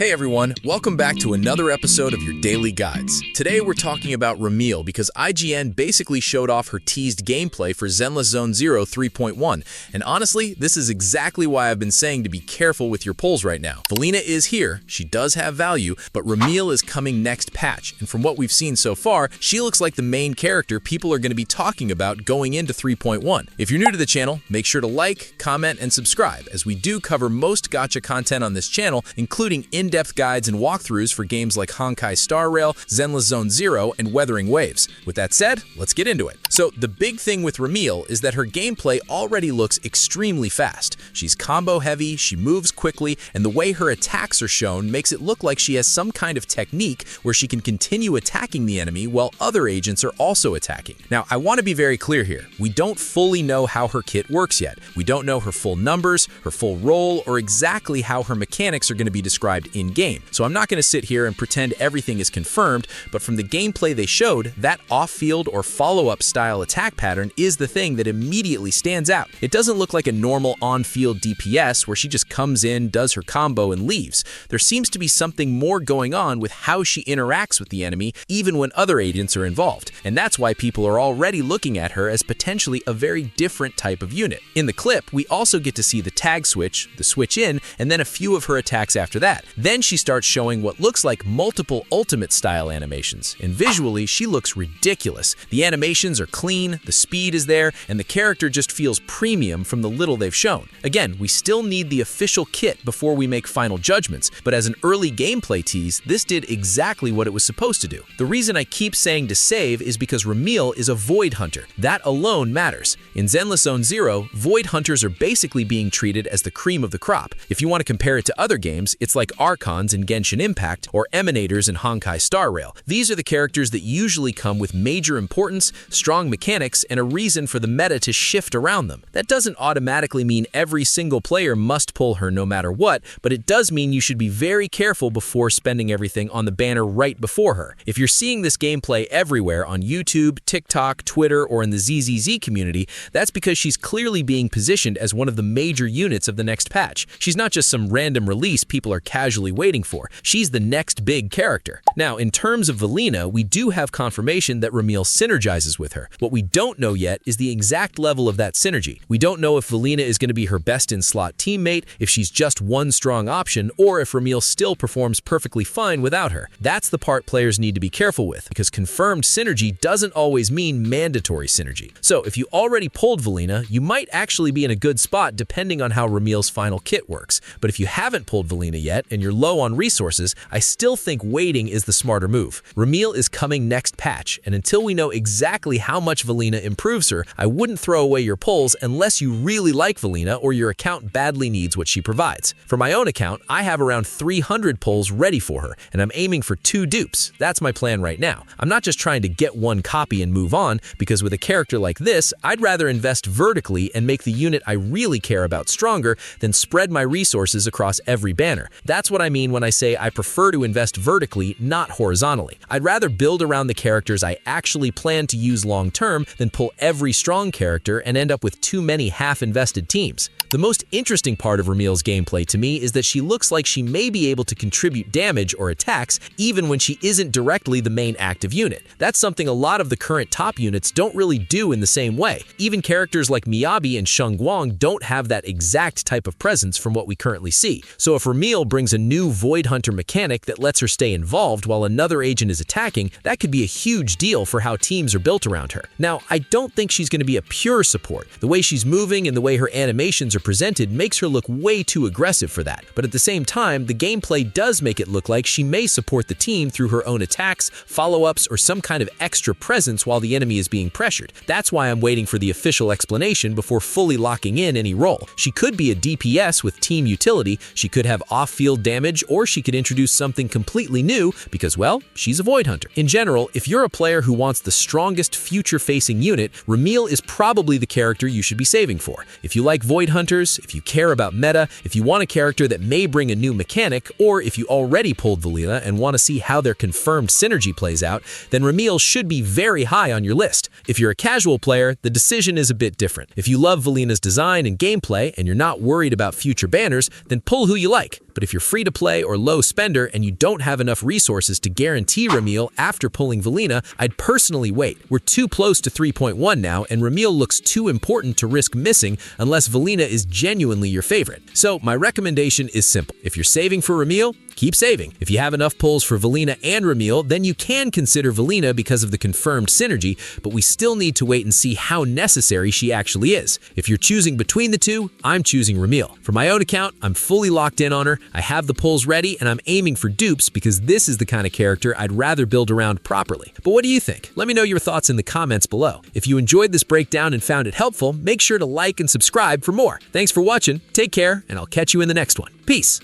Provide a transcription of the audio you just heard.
Hey everyone, welcome back to another episode of your Daily Guides. Today we're talking about Remielle because IGN basically showed off her teased gameplay for Zenless Zone Zero 3.1, and honestly, this is exactly why I've been saying to be careful with your polls right now. Valina is here, she does have value, but Remielle is coming next patch, and from what we've seen so far, she looks like the main character people are going to be talking about going into 3.1. If you're new to the channel, make sure to like, comment, and subscribe, as we do cover most gacha content on this channel, including in-depth guides and walkthroughs for games like Honkai Star Rail, Zenless Zone Zero, and Weathering Waves. With that said, let's get into it. So the big thing with Remielle is that her gameplay already looks extremely fast. She's combo heavy, she moves quickly, and the way her attacks are shown makes it look like she has some kind of technique where she can continue attacking the enemy while other agents are also attacking. Now, I want to be very clear here. We don't fully know how her kit works yet. We don't know her full numbers, her full role, or exactly how her mechanics are going to be described in-game. So I'm not going to sit here and pretend everything is confirmed, but from the gameplay they showed, that off-field or follow-up style attack pattern is the thing that immediately stands out. It doesn't look like a normal on-field DPS where she just comes in, does her combo, and leaves. There seems to be something more going on with how she interacts with the enemy, even when other agents are involved. And that's why people are already looking at her as potentially a very different type of unit. In the clip, we also get to see the tag switch, the switch in, and then a few of her attacks after that. Then she starts showing what looks like multiple ultimate-style animations, and visually, she looks ridiculous. The animations are clean, the speed is there, and the character just feels premium from the little they've shown. Again, we still need the official kit before we make final judgments, but as an early gameplay tease, this did exactly what it was supposed to do. The reason I keep saying to save is because Remielle is a Void Hunter. That alone matters. In Zenless Zone Zero, Void Hunters are basically being treated as the cream of the crop. If you want to compare it to other games, it's like Archons in Genshin Impact or Emanators in Honkai Star Rail. These are the characters that usually come with major importance, strong mechanics, and a reason for the meta to shift around them. That doesn't automatically mean every single player must pull her no matter what, but it does mean you should be very careful before spending everything on the banner right before her. If you're seeing this gameplay everywhere on YouTube, TikTok, Twitter, or in the ZZZ community, that's because she's clearly being positioned as one of the major units of the next patch. She's not just some random release people are casually waiting for. She's the next big character. Now, in terms of Valina, we do have confirmation that Remielle synergizes with her. What we don't know yet is the exact level of that synergy. We don't know if Valina is going to be her best-in-slot teammate, if she's just one strong option, or if Remielle still performs perfectly fine without her. That's the part players need to be careful with, because confirmed synergy doesn't always mean mandatory synergy. So, if you already pulled Valina, you might actually be in a good spot depending on how Remielle's final kit works. But if you haven't pulled Valina yet, and you're low on resources, I still think waiting is the smarter move. Remielle is coming next patch, and until we know exactly how much Valina improves her, I wouldn't throw away your pulls unless you really like Valina or your account badly needs what she provides. For my own account, I have around 300 pulls ready for her, and I'm aiming for 2 dupes. That's my plan right now. I'm not just trying to get one copy and move on, because with a character like this, I'd rather invest vertically and make the unit I really care about stronger than spread my resources across every banner. That's what I mean when I say I prefer to invest vertically, not horizontally. I'd rather build around the characters I actually plan to use long-term than pull every strong character and end up with too many half-invested teams. The most interesting part of Remielle's gameplay to me is that she looks like she may be able to contribute damage or attacks even when she isn't directly the main active unit. That's something a lot of the current top units don't really do in the same way. Even characters like Miyabi and Shengguang don't have that exact type of presence from what we currently see. So if Remielle brings a new Void Hunter mechanic that lets her stay involved while another agent is attacking, that could be a huge deal for how teams are built around her. Now, I don't think she's going to be a pure support. The way she's moving and the way her animations are presented makes her look way too aggressive for that. But at the same time, the gameplay does make it look like she may support the team through her own attacks, follow-ups, or some kind of extra presence while the enemy is being pressured. That's why I'm waiting for the official explanation before fully locking in any role. She could be a DPS with team utility, she could have off-field damage, or she could introduce something completely new because, well, she's a Void Hunter. In general, if you're a player who wants the strongest future-facing unit, Remielle is probably the character you should be saving for. If you like Void Hunters, if you care about meta, if you want a character that may bring a new mechanic, or if you already pulled Valina and want to see how their confirmed synergy plays out, then Remielle should be very high on your list. If you're a casual player, the decision is a bit different. If you love Valina's design and gameplay and you're not worried about future banners, then pull who you like. But if you're free to free-to-play or low spender and you don't have enough resources to guarantee Remielle after pulling Valina, I'd personally wait. We're too close to 3.1 now, and Remielle looks too important to risk missing unless Valina is genuinely your favorite. So my recommendation is simple. If you're saving for Remielle, keep saving. If you have enough pulls for Valina and Remielle, then you can consider Valina because of the confirmed synergy, but we still need to wait and see how necessary she actually is. If you're choosing between the two, I'm choosing Remielle. For my own account, I'm fully locked in on her, I have the pulls ready, and I'm aiming for dupes because this is the kind of character I'd rather build around properly. But what do you think? Let me know your thoughts in the comments below. If you enjoyed this breakdown and found it helpful, make sure to like and subscribe for more. Thanks for watching, take care, and I'll catch you in the next one. Peace!